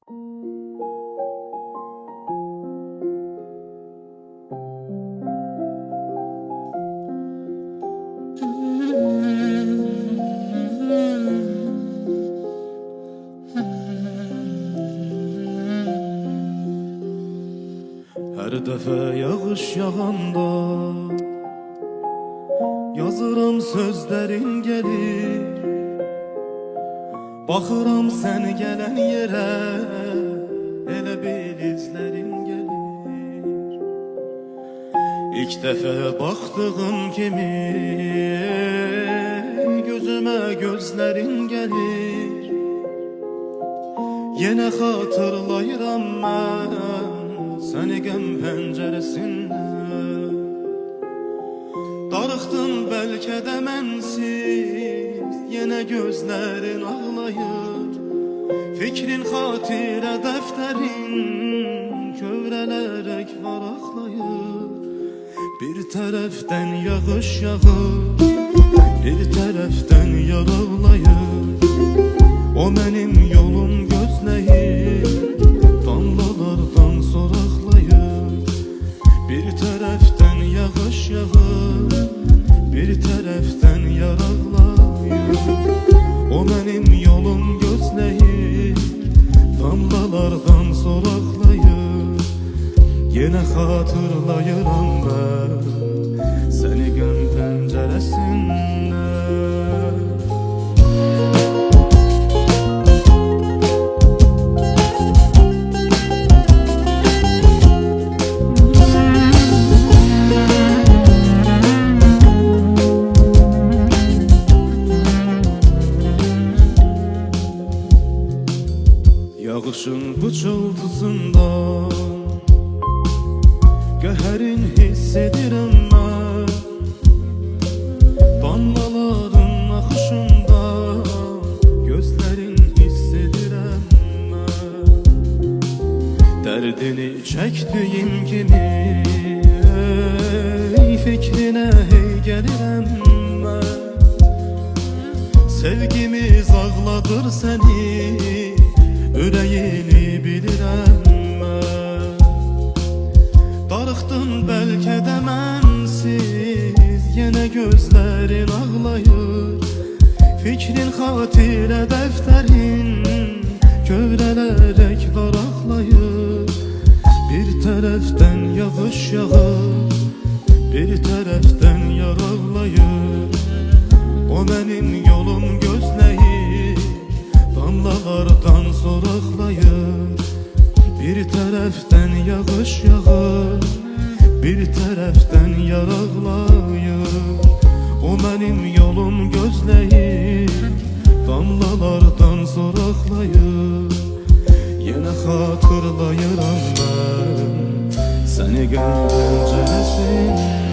Her dəfə yağış yağanda yazıram sözlərin gəlir. Baxıram sən gələn yerə, elə bil izlərin gəlir. İlk dəfə baxdığım kimi gözümə gözlərin gəlir. Yenə xatırlayıram mən səni qəm pəncərəsində. Darıxdın bəlkə də mənsiz, yenə gözlərin ağlayır. Fikrin xatirə dəftərin kövrələrək varaqlayır. Bir tərəfdən yağış yağır, bir tərəfdən yar ağlayır. O mənim yolum gözləyir, damlalardan soraqlayır. Bir tərəfdən yağış yağır, bir tərəfdən yar ağlayır. O mənim yolum gözləyir, damlalardan soraqlayır. Yenə xatırlayıram mən səni qəm pəncərəsində. Yağışın pıçıltısında qəhərin hiss edirəm mən. Damlaların axışında gözlərin hiss edirəm mən. Dərdini çəkdiyim kimi fikrinə hey gəlirəm mən. Sevgimiz ağladır səni, ürəyini bilirəm mən. Darıxdın bəlkə də mənsiz, yenə gözlərin ağlayır. Fikrin xatirə dəftərin kövrələrək varaqlayır. Bir tərəfdən yağış yağır, bir tərəfdən yar ağlayır. O mənim yolum gözləyir, damlalardan soraqlayır. Bir tərəfdən yağış yağır, bir tərəfdən yar ağlayır. O mənim yolum gözləyir, damlalardan soraqlayır. Yenə xatırlayıram mən səni qəm pəncərəsində.